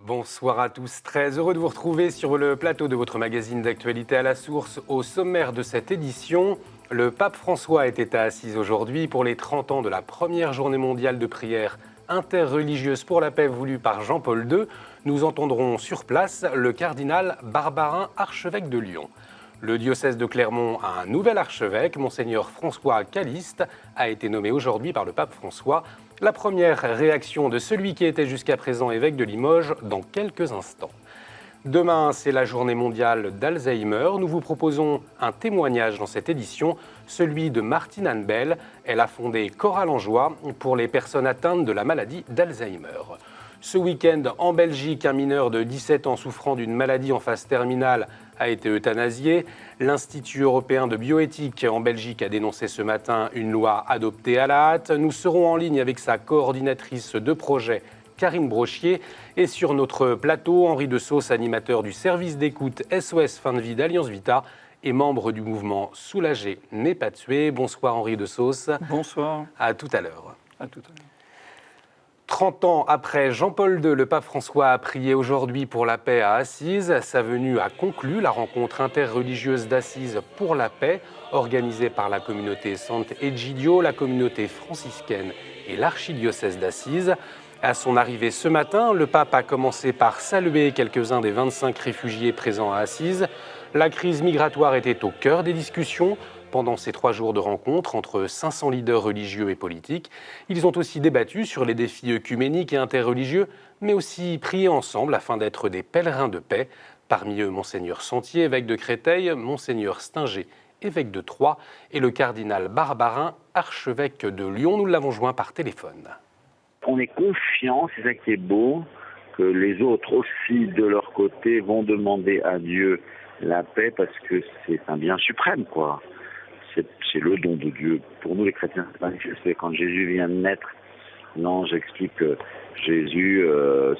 Bonsoir à tous, très heureux de vous retrouver sur le plateau de votre magazine d'actualité à la source. Au sommaire de cette édition, le pape François était à Assise aujourd'hui pour les 30 ans de la première journée mondiale de prière interreligieuse pour la paix voulue par Jean-Paul II. Nous entendrons sur place le cardinal Barbarin, archevêque de Lyon. Le diocèse de Clermont a un nouvel archevêque, Monseigneur François Caliste, a été nommé aujourd'hui par le pape François. La première réaction de celui qui était jusqu'à présent évêque de Limoges dans quelques instants. Demain, c'est la journée mondiale d'Alzheimer. Nous vous proposons un témoignage dans cette édition, celui de Martine Anne Bell. Elle a fondé Chorale en Joie pour les personnes atteintes de la maladie d'Alzheimer. Ce week-end, en Belgique, un mineur de 17 ans souffrant d'une maladie en phase terminale a été euthanasié. L'Institut européen de bioéthique en Belgique a dénoncé ce matin une loi adoptée à la hâte. Nous serons en ligne avec sa coordinatrice de projet, Karine Brochier. Et sur notre plateau, Henri de Sauce, animateur du service d'écoute SOS Fin de Vie d'Alliance Vita et membre du mouvement Soulagé n'est pas tué. Bonsoir Henri de Sauce. Bonsoir. À tout à l'heure. À tout à l'heure. 30 ans après Jean-Paul II, le pape François a prié aujourd'hui pour la paix à Assise. Sa venue a conclu la rencontre interreligieuse d'Assise pour la paix, organisée par la communauté Sant'Egidio, la communauté franciscaine et l'archidiocèse d'Assise. À son arrivée ce matin, le pape a commencé par saluer quelques-uns des 25 réfugiés présents à Assise. La crise migratoire était au cœur des discussions. Pendant ces 3 jours de rencontres entre 500 leaders religieux et politiques, ils ont aussi débattu sur les défis œcuméniques et interreligieux, mais aussi prié ensemble afin d'être des pèlerins de paix. Parmi eux, Monseigneur Sentier, évêque de Créteil, Monseigneur Stinger, évêque de Troyes, et le cardinal Barbarin, archevêque de Lyon. Nous l'avons joint par téléphone. On est confiant, c'est ça qui est beau, que les autres aussi, de leur côté, vont demander à Dieu la paix parce que c'est un bien suprême, quoi. C'est le don de Dieu. Pour nous, les chrétiens, c'est quand Jésus vient de naître. Non, j'explique que Jésus,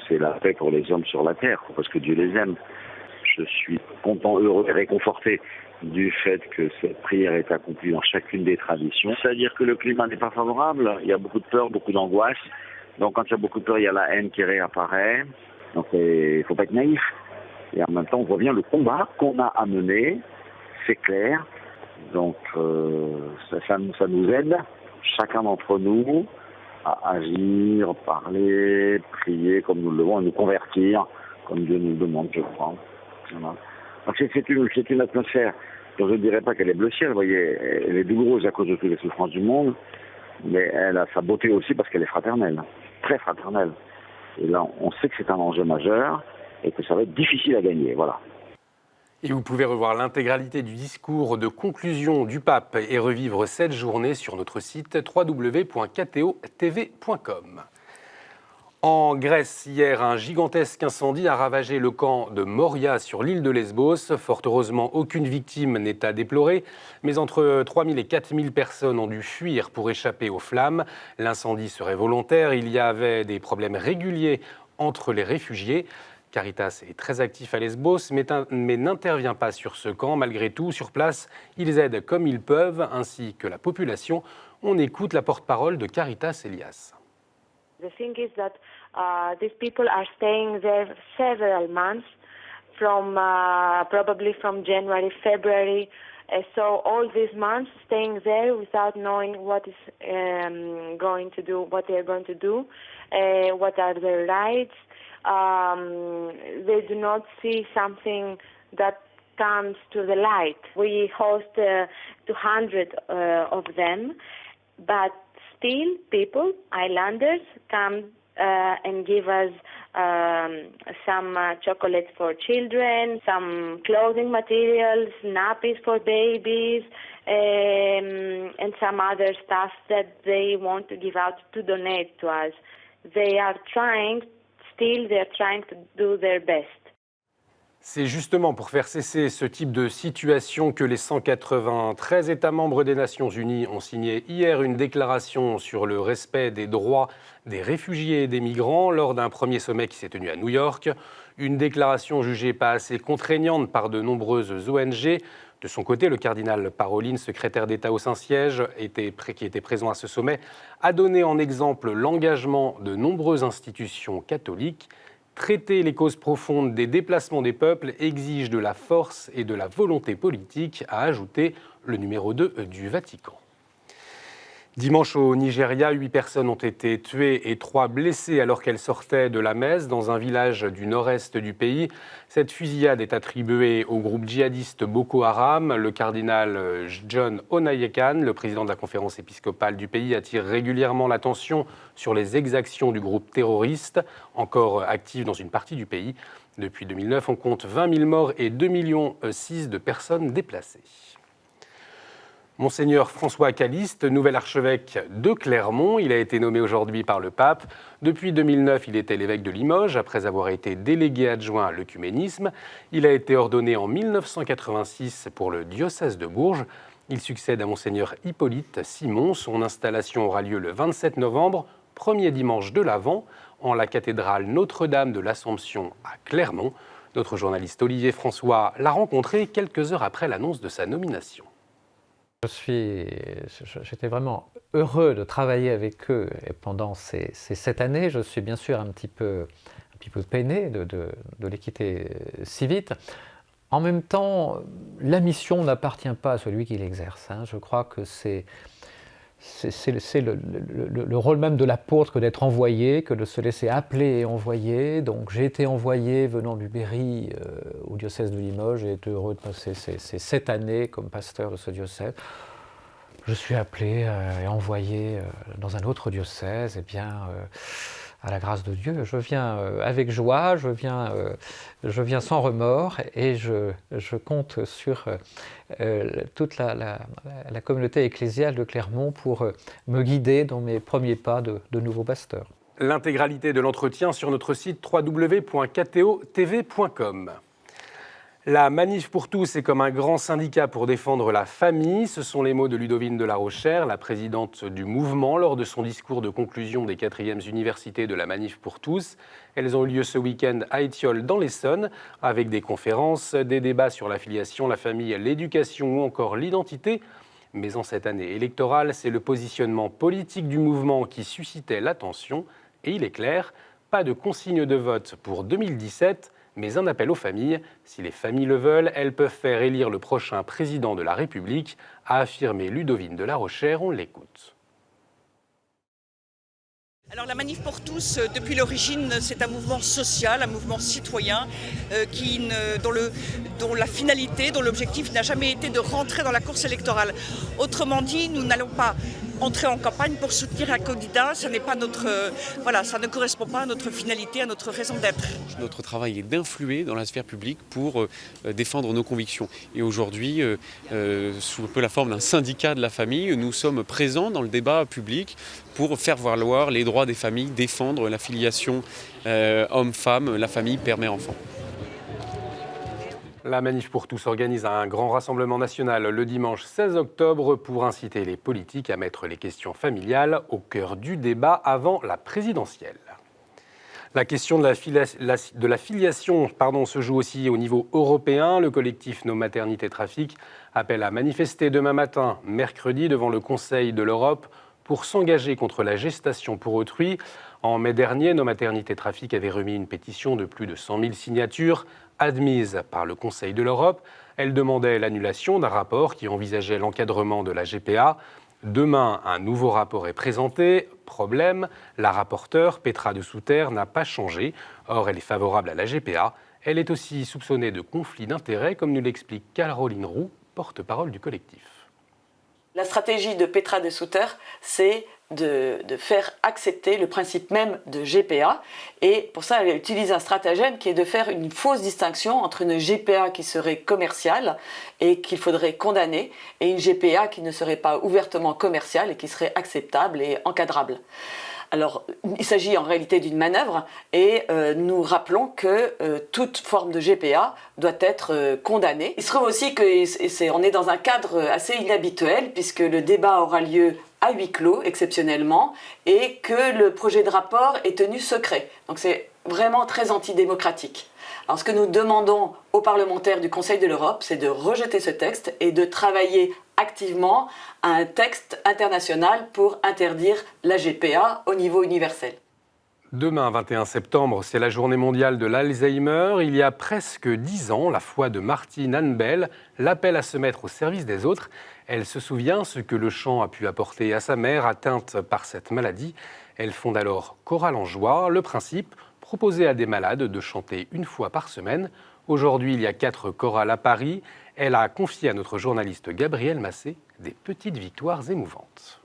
c'est la paix pour les hommes sur la terre, parce que Dieu les aime. Je suis content, heureux et réconforté du fait que cette prière est accomplie dans chacune des traditions. C'est-à-dire que le climat n'est pas favorable, il y a beaucoup de peur, beaucoup d'angoisse. Donc quand il y a beaucoup de peur, il y a la haine qui réapparaît. Donc il ne faut pas être naïf. Et en même temps, on voit bien le combat qu'on a à mener, c'est clair. Donc ça nous aide, chacun d'entre nous, à agir, parler, prier comme nous le devons, et nous convertir comme Dieu nous le demande, je crois. Voilà. Donc c'est une atmosphère dont je ne dirais pas qu'elle est bleu ciel, vous voyez, elle est douloureuse à cause de toutes les souffrances du monde, mais elle a sa beauté aussi parce qu'elle est fraternelle, très fraternelle. Et là, on sait que c'est un enjeu majeur et que ça va être difficile à gagner, voilà. Et vous pouvez revoir l'intégralité du discours de conclusion du pape et revivre cette journée sur notre site www.ktotv.com. En Grèce, hier, un gigantesque incendie a ravagé le camp de Moria sur l'île de Lesbos. Fort heureusement, aucune victime n'est à déplorer, mais entre 3 000 et 4 000 personnes ont dû fuir pour échapper aux flammes. L'incendie serait volontaire, il y avait des problèmes réguliers entre les réfugiés. Caritas est très actif à Lesbos, mais n'intervient pas sur ce camp. Malgré tout, sur place, ils aident comme ils peuvent, ainsi que la population. On écoute la porte-parole de Caritas, Elias. The thing is that these people are staying there several months, probably from January, February. So all these months staying there without knowing what is going to do, what they are going to do, what are their rights. They do not see something that comes to the light. We host 200 of them, but still people, islanders, come and give us some chocolates for children, some clothing materials, nappies for babies, and some other stuff that they want to give out to donate to us. They are trying to do their best. C'est justement pour faire cesser ce type de situation que les 193 États membres des Nations Unies ont signé hier une déclaration sur le respect des droits des réfugiés et des migrants lors d'un premier sommet qui s'est tenu à New York. Une déclaration jugée pas assez contraignante par de nombreuses ONG. De son côté, le cardinal Parolin, secrétaire d'État au Saint-Siège, qui était présent à ce sommet, a donné en exemple l'engagement de nombreuses institutions catholiques. Traiter les causes profondes des déplacements des peuples exige de la force et de la volonté politique, a ajouté le numéro 2 du Vatican. Dimanche au Nigeria, 8 personnes ont été tuées et 3 blessées alors qu'elles sortaient de la messe dans un village du nord-est du pays. Cette fusillade est attribuée au groupe djihadiste Boko Haram. Le cardinal John Onayekan, le président de la conférence épiscopale du pays, attire régulièrement l'attention sur les exactions du groupe terroriste, encore actif dans une partie du pays. Depuis 2009, on compte 20 000 morts et 2,6 millions de personnes déplacées. Monseigneur François Calliste, nouvel archevêque de Clermont, il a été nommé aujourd'hui par le pape. Depuis 2009, il était l'évêque de Limoges, après avoir été délégué adjoint à l'œcuménisme. Il a été ordonné en 1986 pour le diocèse de Bourges. Il succède à Monseigneur Hippolyte Simon. Son installation aura lieu le 27 novembre, premier dimanche de l'Avent, en la cathédrale Notre-Dame de l'Assomption à Clermont. Notre journaliste Olivier François l'a rencontré quelques heures après l'annonce de sa nomination. J'étais vraiment heureux de travailler avec eux et pendant ces 7 années. Je suis bien sûr un petit peu peiné de les quitter si vite. En même temps, la mission n'appartient pas à celui qui l'exerce. Je crois que c'est le rôle même de l'apôtre que d'être envoyé, que de se laisser appeler et envoyer. Donc j'ai été envoyé venant du Berry au diocèse de Limoges. J'ai été heureux de passer ces 7 années comme pasteur de ce diocèse. Je suis appelé et envoyé dans un autre diocèse. Eh bien, à la grâce de Dieu, je viens avec joie, je viens sans remords et je compte sur toute la communauté ecclésiale de Clermont pour me guider dans mes premiers pas de nouveau pasteur. L'intégralité de l'entretien sur notre site www.ktotv.com. La Manif pour tous est comme un grand syndicat pour défendre la famille. Ce sont les mots de Ludovine de la Rochère, la présidente du mouvement, lors de son discours de conclusion des 4e universités de la Manif pour tous. Elles ont eu lieu ce week-end à Étiolles dans l'Essonne, avec des conférences, des débats sur la filiation, la famille, l'éducation ou encore l'identité. Mais en cette année électorale, c'est le positionnement politique du mouvement qui suscitait l'attention. Et il est clair, pas de consigne de vote pour 2017, mais un appel aux familles. Si les familles le veulent, elles peuvent faire élire le prochain président de la République, a affirmé Ludovine de la Rochère. On l'écoute. Alors la Manif pour tous, depuis l'origine, c'est un mouvement social, un mouvement citoyen dont la finalité, dont l'objectif n'a jamais été de rentrer dans la course électorale. Autrement dit, nous n'allons pas entrer en campagne pour soutenir un candidat, ça ne correspond pas à notre finalité, à notre raison d'être. Notre travail est d'influer dans la sphère publique pour défendre nos convictions. Et aujourd'hui, sous un peu la forme d'un syndicat de la famille, nous sommes présents dans le débat public pour faire valoir les droits des familles, défendre la filiation homme-femme, la famille père-mère-enfant. La Manif pour tous organise un grand rassemblement national le dimanche 16 octobre pour inciter les politiques à mettre les questions familiales au cœur du débat avant la présidentielle. La question de la filiation se joue aussi au niveau européen. Le collectif Nos Maternités Trafic appelle à manifester demain matin, mercredi, devant le Conseil de l'Europe pour s'engager contre la gestation pour autrui. En mai dernier, Nos Maternités Trafic avait remis une pétition de plus de 100 000 signatures admise par le Conseil de l'Europe. Elle demandait l'annulation d'un rapport qui envisageait l'encadrement de la GPA. Demain, un nouveau rapport est présenté. Problème, la rapporteure, Petra de Souter, n'a pas changé. Or, elle est favorable à la GPA. Elle est aussi soupçonnée de conflit d'intérêts, comme nous l'explique Caroline Roux, porte-parole du collectif. La stratégie de Petra de Souter, c'est de faire accepter le principe même de GPA. Et pour ça, elle utilise un stratagème qui est de faire une fausse distinction entre une GPA qui serait commerciale et qu'il faudrait condamner, et une GPA qui ne serait pas ouvertement commerciale et qui serait acceptable et encadrable. Alors, il s'agit en réalité d'une manœuvre et nous rappelons que toute forme de GPA doit être condamnée. Il se trouve aussi qu'on est dans un cadre assez inhabituel puisque le débat aura lieu à huis clos, exceptionnellement, et que le projet de rapport est tenu secret. Donc c'est vraiment très antidémocratique. Alors ce que nous demandons aux parlementaires du Conseil de l'Europe, c'est de rejeter ce texte et de travailler activement à un texte international pour interdire la GPA au niveau universel. Demain, 21 septembre, c'est la journée mondiale de l'Alzheimer. Il y a presque 10 ans, la foi de Martine Hanbel l'appelle à se mettre au service des autres. Elle se souvient ce que le chant a pu apporter à sa mère atteinte par cette maladie. Elle fonde alors Chorale en Joie. Le principe, proposer à des malades de chanter une fois par semaine. Aujourd'hui, il y a 4 chorales à Paris. Elle a confié à notre journaliste Gabriel Massé des petites victoires émouvantes.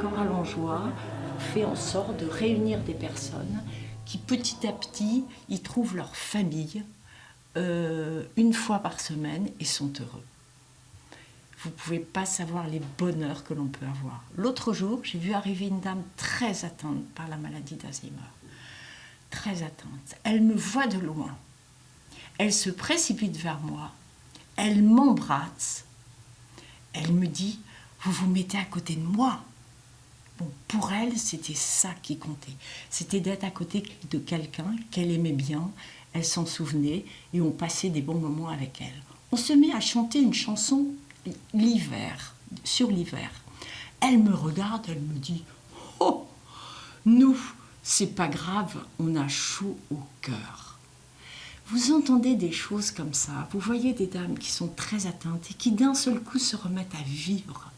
Chorale en Joie fait en sorte de réunir des personnes qui petit à petit y trouvent leur famille une fois par semaine et sont heureux. Vous ne pouvez pas savoir les bonheurs que l'on peut avoir. L'autre jour, j'ai vu arriver une dame très atteinte par la maladie d'Alzheimer. Très atteinte. Elle me voit de loin. Elle se précipite vers moi. Elle m'embrasse. Elle me dit « Vous vous mettez à côté de moi ». Bon, pour elle, c'était ça qui comptait. C'était d'être à côté de quelqu'un qu'elle aimait bien, elle s'en souvenait et on passait des bons moments avec elle. On se met à chanter une chanson l'hiver, sur l'hiver. Elle me regarde, elle me dit « Oh, nous, c'est pas grave, on a chaud au cœur ». Vous entendez des choses comme ça, vous voyez des dames qui sont très atteintes et qui d'un seul coup se remettent à vivre.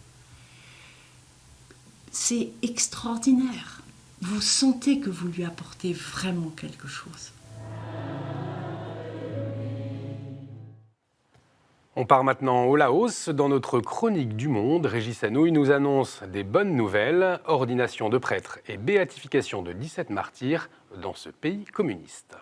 C'est extraordinaire. Vous sentez que vous lui apportez vraiment quelque chose. On part maintenant au Laos. Dans notre chronique du monde, Régis Hanouille nous annonce des bonnes nouvelles, ordination de prêtres et béatification de 17 martyrs dans ce pays communiste.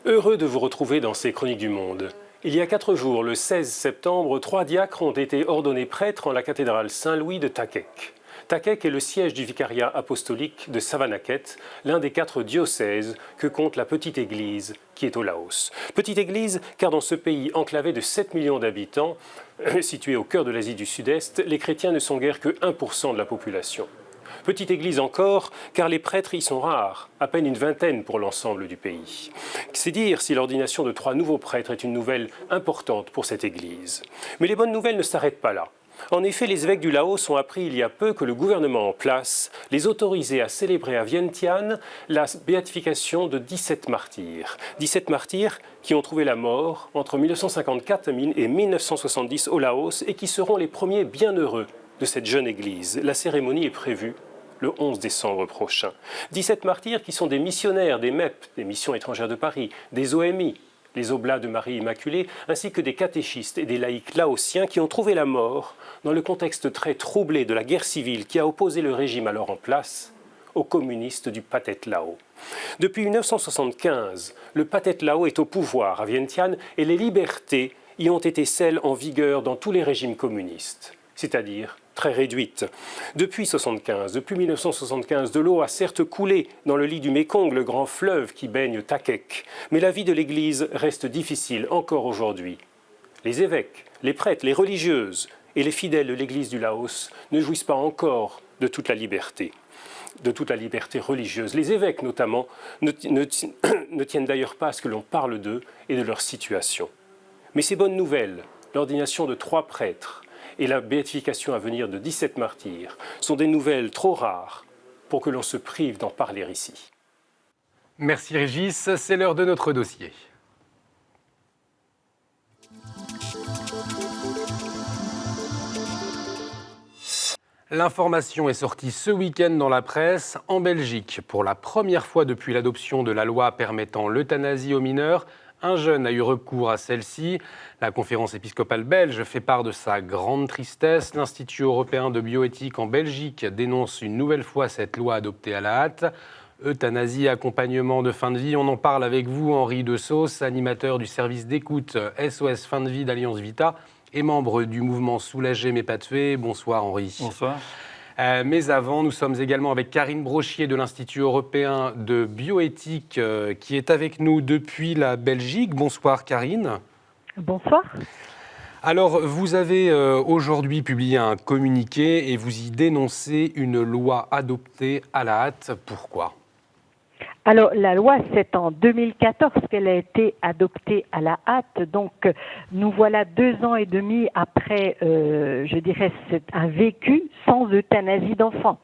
Heureux de vous retrouver dans ces chroniques du monde. Il y a 4 jours, le 16 septembre, 3 diacres ont été ordonnés prêtres en la cathédrale Saint-Louis de Takek. Takek est le siège du vicariat apostolique de Savanaket, l'un des 4 diocèses que compte la petite église qui est au Laos. Petite église car dans ce pays enclavé de 7 millions d'habitants, situé au cœur de l'Asie du Sud-Est, les chrétiens ne sont guère que 1% de la population. Petite église encore, car les prêtres y sont rares, à peine une vingtaine pour l'ensemble du pays. C'est dire si l'ordination de 3 nouveaux prêtres est une nouvelle importante pour cette église. Mais les bonnes nouvelles ne s'arrêtent pas là. En effet, les évêques du Laos ont appris il y a peu que le gouvernement en place les autorisait à célébrer à Vientiane la béatification de 17 martyrs. 17 martyrs qui ont trouvé la mort entre 1954 et 1970 au Laos et qui seront les premiers bienheureux de cette jeune église. La cérémonie est prévue le 11 décembre prochain. 17 martyrs qui sont des missionnaires des MEP, des Missions étrangères de Paris, des OMI, les Oblats de Marie Immaculée, ainsi que des catéchistes et des laïcs laotiens qui ont trouvé la mort dans le contexte très troublé de la guerre civile qui a opposé le régime alors en place aux communistes du Pathet Lao. Depuis 1975, le Pathet Lao est au pouvoir à Vientiane et les libertés y ont été celles en vigueur dans tous les régimes communistes, c'est-à-dire très réduite. Depuis 1975, de l'eau a certes coulé dans le lit du Mékong, le grand fleuve qui baigne Takek, mais la vie de l'Église reste difficile encore aujourd'hui. Les évêques, les prêtres, les religieuses et les fidèles de l'Église du Laos ne jouissent pas encore de toute la liberté religieuse. Les évêques notamment ne tiennent d'ailleurs pas à ce que l'on parle d'eux et de leur situation. Mais ces bonnes nouvelles, l'ordination de 3 prêtres, et la béatification à venir de 17 martyrs sont des nouvelles trop rares pour que l'on se prive d'en parler ici. Merci Régis, c'est l'heure de notre dossier. L'information est sortie ce week-end dans la presse. En Belgique, pour la première fois depuis l'adoption de la loi permettant l'euthanasie aux mineurs, un jeune a eu recours à celle-ci. La conférence épiscopale belge fait part de sa grande tristesse. L'Institut européen de bioéthique en Belgique dénonce une nouvelle fois cette loi adoptée à la hâte. Euthanasie, accompagnement de fin de vie, on en parle avec vous, Henri De Sauce, animateur du service d'écoute SOS Fin de Vie d'Alliance Vita et membre du mouvement Soulager mais pas tuer. Bonsoir Henri. Bonsoir. Mais avant, nous sommes également avec Karine Brochier de l'Institut européen de bioéthique qui est avec nous depuis la Belgique. Bonsoir Karine. Bonsoir. Alors, vous avez aujourd'hui publié un communiqué et vous y dénoncez une loi adoptée à la hâte. Pourquoi ? Alors, la loi, c'est en 2014 qu'elle a été adoptée à la hâte. Donc, nous voilà 2 ans et demi après, je dirais, un vécu sans euthanasie d'enfants.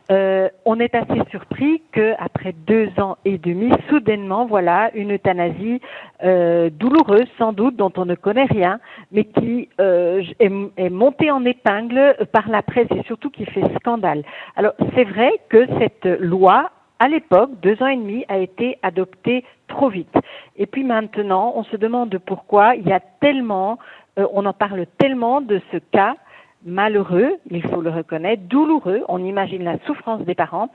On est assez surpris qu'après 2 ans et demi, soudainement, voilà, une euthanasie douloureuse, sans doute, dont on ne connaît rien, mais qui est montée en épingle par la presse et surtout qui fait scandale. Alors, c'est vrai que cette loi, à l'époque, 2 ans et demi, a été adoptée trop vite. Et puis maintenant, on se demande pourquoi il y a tellement, on en parle tellement de ce cas malheureux, il faut le reconnaître, douloureux. On imagine la souffrance des parents.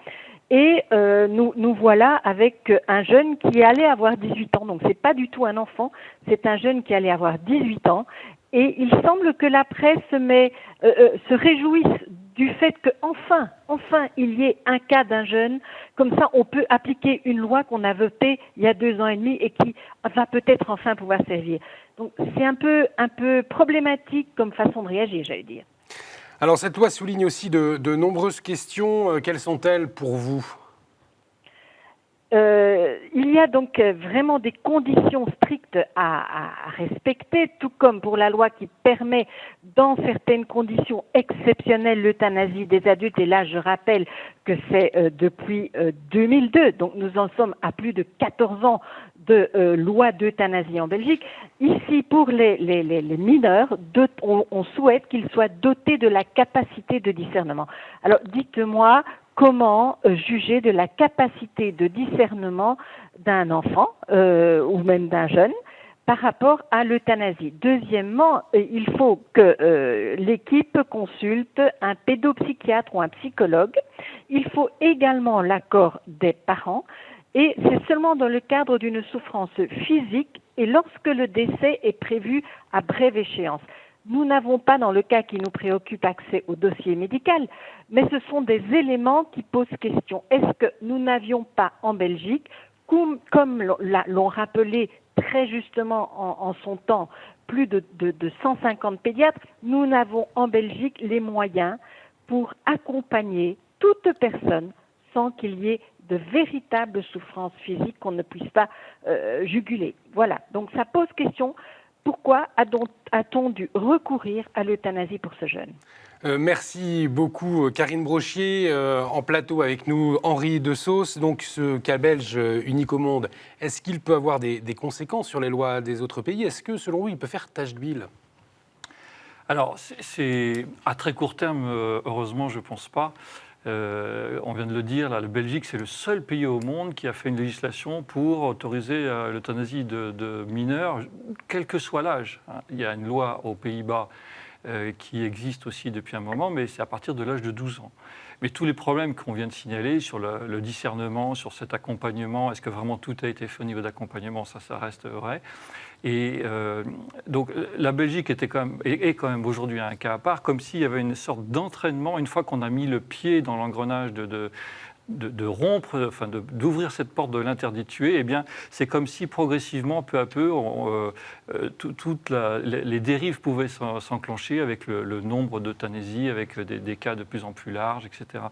Et nous voilà avec un jeune qui allait avoir 18 ans. Donc c'est pas du tout un enfant, c'est un jeune qui allait avoir 18 ans. Et il semble que la presse se réjouisse du fait qu'enfin, il y ait un cas d'un jeune. Comme ça, on peut appliquer une loi qu'on a votée il y a 2 ans et demi et qui va peut-être enfin pouvoir servir. Donc, c'est un peu problématique comme façon de réagir, j'allais dire. Alors, cette loi souligne aussi de nombreuses questions. Quelles sont-elles pour vous ? Il y a donc vraiment des conditions strictes à respecter, tout comme pour la loi qui permet, dans certaines conditions exceptionnelles, l'euthanasie des adultes. Et là, je rappelle que c'est depuis 2002, donc nous en sommes à plus de 14 ans de loi d'euthanasie en Belgique. Ici, pour les mineurs, on souhaite qu'ils soient dotés de la capacité de discernement. Alors, dites-moi, comment juger de la capacité de discernement d'un enfant ou même d'un jeune par rapport à l'euthanasie? Deuxièmement, il faut que l'équipe consulte un pédopsychiatre ou un psychologue. Il faut également l'accord des parents et c'est seulement dans le cadre d'une souffrance physique et lorsque le décès est prévu à brève échéance. Nous n'avons pas, dans le cas qui nous préoccupe, accès au dossier médical, mais ce sont des éléments qui posent question. Est-ce que nous n'avions pas en Belgique, comme l'ont rappelé très justement en son temps, plus de 150 pédiatres, nous n'avons en Belgique les moyens pour accompagner toute personne sans qu'il y ait de véritables souffrances physiques qu'on ne puisse pas juguler. Voilà, donc ça pose question. Pourquoi a-t-on dû recourir à l'euthanasie pour ce jeune ? Merci beaucoup Karine Brochier. En plateau avec nous, Henri De Sauce. Donc ce cas belge unique au monde, est-ce qu'il peut avoir des conséquences sur les lois des autres pays ? Est-ce que selon vous, il peut faire tache d'huile ? Alors, c'est à très court terme, heureusement, je ne pense pas. On vient de le dire, la Belgique, c'est le seul pays au monde qui a fait une législation pour autoriser l'euthanasie de mineurs, quel que soit l'âge. Il y a une loi aux Pays-Bas qui existe aussi depuis un moment, mais c'est à partir de l'âge de 12 ans. Mais tous les problèmes qu'on vient de signaler sur le discernement, sur cet accompagnement, est-ce que vraiment tout a été fait au niveau d'accompagnement, ça reste vrai. Et donc la Belgique est quand même aujourd'hui un cas à part, comme s'il y avait une sorte d'entraînement, une fois qu'on a mis le pied dans l'engrenage de rompre, enfin d'ouvrir cette porte de l'interdit de tuer, eh bien c'est comme si progressivement, peu à peu, toutes les dérives pouvaient s'enclencher avec le nombre d'euthanasies, avec des cas de plus en plus larges, etc.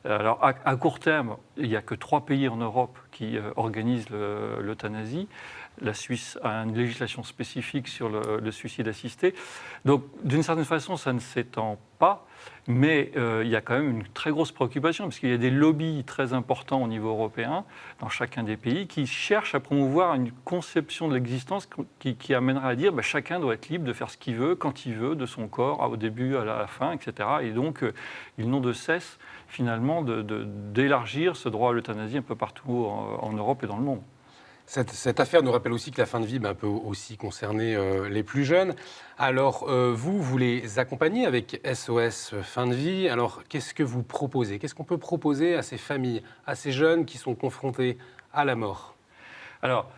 Alors à court terme, il n'y a que 3 pays en Europe qui organisent l'euthanasie. La Suisse a une législation spécifique sur le suicide assisté. Donc, d'une certaine façon, ça ne s'étend pas, mais il y a quand même une très grosse préoccupation, parce qu'il y a des lobbies très importants au niveau européen, dans chacun des pays, qui cherchent à promouvoir une conception de l'existence qui amènera à dire chacun doit être libre de faire ce qu'il veut, quand il veut, de son corps, au début, à la fin, etc. Et donc, ils n'ont de cesse, finalement, d'élargir ce droit à l'euthanasie un peu partout en Europe et dans le monde. Cette affaire nous rappelle aussi que la fin de vie peut aussi concerner les plus jeunes. Alors, vous les accompagnez avec SOS Fin de Vie. Alors, qu'est-ce que vous proposez ? Qu'est-ce qu'on peut proposer à ces familles, à ces jeunes qui sont confrontés à la mort ? Alors,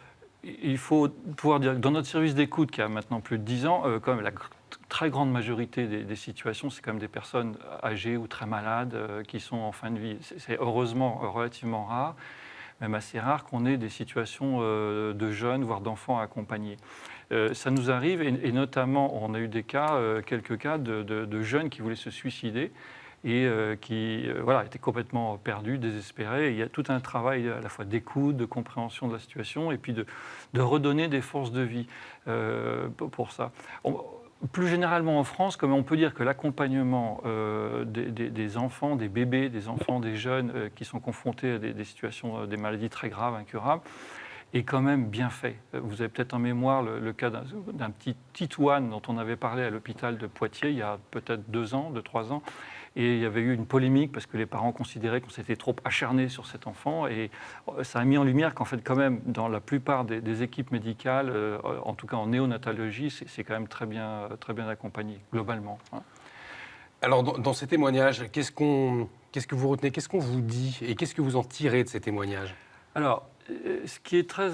il faut pouvoir dire que dans notre service d'écoute, qui a maintenant plus de 10 ans, quand même, la très grande majorité des situations, c'est quand même des personnes âgées ou très malades qui sont en fin de vie. C'est heureusement relativement rare, même assez rare, qu'on ait des situations de jeunes, voire d'enfants accompagnés. Ça nous arrive, et notamment, on a eu quelques cas de jeunes qui voulaient se suicider et qui était complètement perdu, désespéré. Et il y a tout un travail à la fois d'écoute, de compréhension de la situation, et puis de redonner des forces de vie pour ça. Plus généralement en France, comme on peut dire que l'accompagnement des enfants, des bébés, des enfants, des jeunes qui sont confrontés à des situations, des maladies très graves, incurables, est quand même bien fait. Vous avez peut-être en mémoire le cas d'un petit Titouane dont on avait parlé à l'hôpital de Poitiers il y a peut-être 2 ans, 3 ans. Et il y avait eu une polémique parce que les parents considéraient qu'on s'était trop acharné sur cet enfant. Et ça a mis en lumière qu'en fait, quand même, dans la plupart des équipes médicales, en tout cas en néonatologie, c'est quand même très bien accompagné, globalement. Alors, dans ces témoignages, qu'est-ce que vous retenez? Qu'est-ce qu'on vous dit? Et qu'est-ce que vous en tirez de ces témoignages? Alors, ce qui est très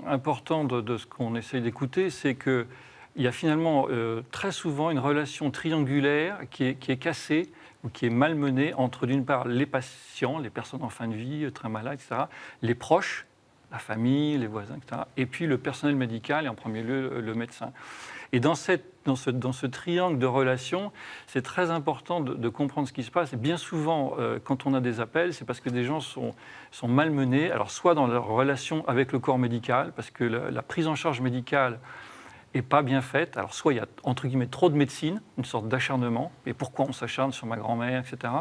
important de ce qu'on essaye d'écouter, c'est que il y a finalement très souvent une relation triangulaire qui est cassée ou qui est malmenée entre, d'une part, les patients, les personnes en fin de vie, très malades, etc., les proches, la famille, les voisins, etc., et puis le personnel médical et en premier lieu le médecin. Et dans ce triangle de relations, c'est très important de comprendre ce qui se passe. Et bien souvent, quand on a des appels, c'est parce que des gens sont malmenés, alors soit dans leur relation avec le corps médical, parce que la prise en charge médicale n'est pas bien faite. Alors soit il y a, entre guillemets, trop de médecine, une sorte d'acharnement, et pourquoi on s'acharne sur ma grand-mère, etc.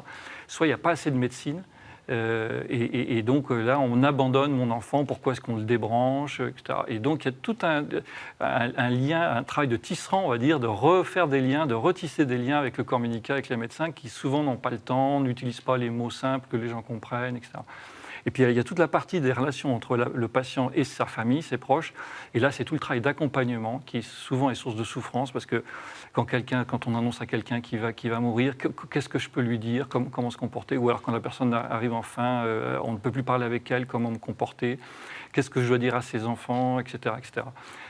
Soit il n'y a pas assez de médecine, et donc là, on abandonne mon enfant, pourquoi est-ce qu'on le débranche, etc. Et donc il y a tout un lien, un travail de tisserand, on va dire, de refaire des liens, de retisser des liens avec le corps médical, avec les médecins, qui souvent n'ont pas le temps, n'utilisent pas les mots simples que les gens comprennent, etc. Et puis, il y a toute la partie des relations entre le patient et sa famille, ses proches. Et là, c'est tout le travail d'accompagnement qui souvent est source de souffrance, parce que quand on annonce à quelqu'un qui va mourir, qu'est-ce que je peux lui dire, comment se comporter? Ou alors, quand la personne arrive enfin, on ne peut plus parler avec elle, comment me comporter? Qu'est-ce que je dois dire à ses enfants, etc., etc.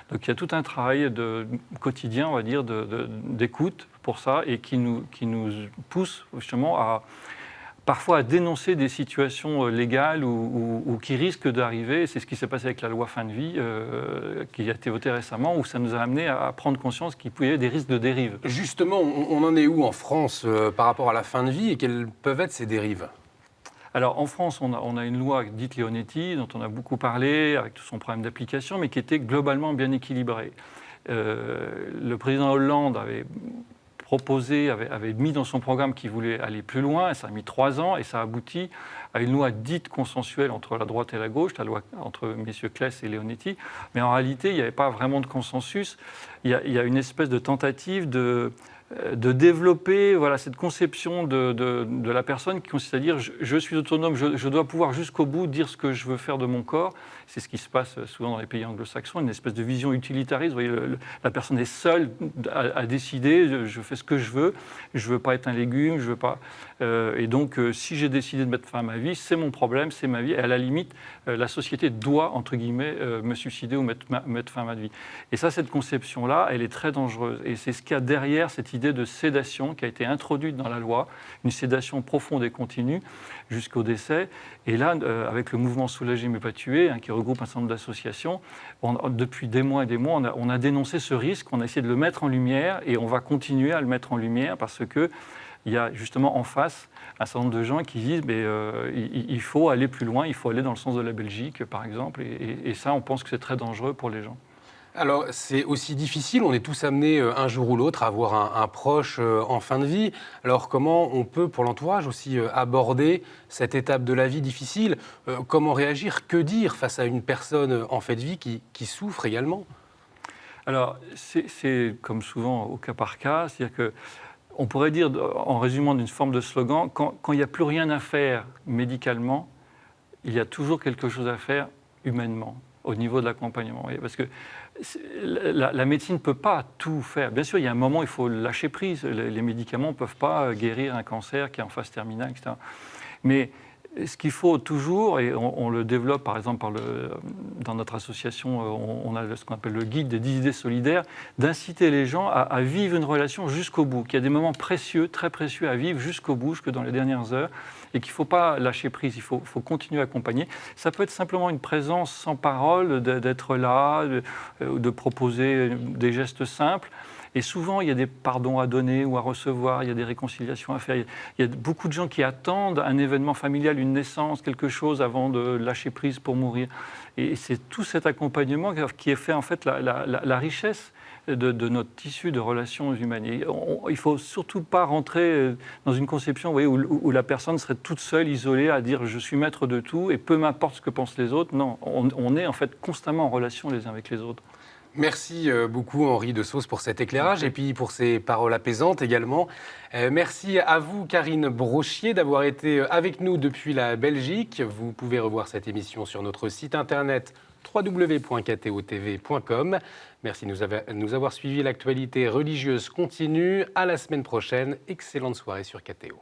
Donc, il y a tout un travail quotidien, on va dire, d'écoute pour ça, et qui nous pousse justement parfois à dénoncer des situations légales ou qui risquent d'arriver. C'est ce qui s'est passé avec la loi fin de vie qui a été votée récemment, où ça nous a amené à prendre conscience qu'il pouvait y avoir des risques de dérive. Justement, on en est où en France par rapport à la fin de vie et quelles peuvent être ces dérives? Alors en France, on a une loi dite Leonetti, dont on a beaucoup parlé, avec tout son problème d'application, mais qui était globalement bien équilibrée. Le président Hollande avait mis dans son programme qu'il voulait aller plus loin, et ça a mis 3 ans, et ça a abouti à une loi dite consensuelle entre la droite et la gauche, la loi entre messieurs Claes et Leonetti. Mais en réalité, il n'y avait pas vraiment de consensus. Il y a une espèce de tentative de développer cette conception de la personne qui consiste à dire je suis autonome, je dois pouvoir jusqu'au bout dire ce que je veux faire de mon corps. C'est ce qui se passe souvent dans les pays anglo-saxons, une espèce de vision utilitariste. Vous voyez, la personne est seule à décider, je fais ce que je veux pas être un légume, je veux pas. Et donc, si j'ai décidé de mettre fin à ma vie, c'est mon problème, c'est ma vie. Et à la limite, la société doit, entre guillemets, me suicider ou mettre fin à ma vie. Et ça, cette conception-là, elle est très dangereuse. Et c'est ce qu'il y a derrière cette idée de sédation qui a été introduite dans la loi, une sédation profonde et continue jusqu'au décès. Et là, avec le mouvement Soulager mais pas tuer, qui regroupe un certain nombre d'associations, depuis des mois et des mois, on a dénoncé ce risque, on a essayé de le mettre en lumière et on va continuer à le mettre en lumière parce que il y a justement en face un certain nombre de gens qui disent il faut aller plus loin, il faut aller dans le sens de la Belgique, par exemple, et ça, on pense que c'est très dangereux pour les gens. Alors, c'est aussi difficile, on est tous amenés un jour ou l'autre à avoir un proche en fin de vie. Alors, comment on peut, pour l'entourage aussi, aborder cette étape de la vie difficile? Comment réagir? Que dire face à une personne en fin de vie qui souffre également? Alors, c'est comme souvent au cas par cas, c'est-à-dire que on pourrait dire, en résumant d'une forme de slogan, quand il n'y a plus rien à faire médicalement, il y a toujours quelque chose à faire humainement, au niveau de l'accompagnement. Parce que la médecine ne peut pas tout faire. Bien sûr, il y a un moment où il faut lâcher prise. Les médicaments ne peuvent pas guérir un cancer qui est en phase terminale, etc. Mais ce qu'il faut toujours, et on le développe par exemple dans notre association, on a ce qu'on appelle le guide des 10 idées solidaires, d'inciter les gens à vivre une relation jusqu'au bout, qu'il y a des moments précieux, très précieux à vivre jusqu'au bout, jusque dans les dernières heures, et qu'il ne faut pas lâcher prise, il faut continuer à accompagner. Ça peut être simplement une présence sans parole, d'être là, de proposer des gestes simples. Et souvent, il y a des pardons à donner ou à recevoir, il y a des réconciliations à faire. Il y a beaucoup de gens qui attendent un événement familial, une naissance, quelque chose avant de lâcher prise pour mourir. Et c'est tout cet accompagnement qui est fait en fait la richesse de notre tissu de relations humaines. Il ne faut surtout pas rentrer dans une conception, vous voyez, où la personne serait toute seule, isolée, à dire je suis maître de tout et peu m'importe ce que pensent les autres. Non, on est en fait constamment en relation les uns avec les autres. Merci beaucoup Henri de Sauce pour cet éclairage et puis pour ces paroles apaisantes également. Merci à vous Karine Brochier d'avoir été avec nous depuis la Belgique. Vous pouvez revoir cette émission sur notre site internet www.ktotv.com. Merci de nous avoir suivis. L'actualité religieuse continue. À la semaine prochaine. Excellente soirée sur KTO.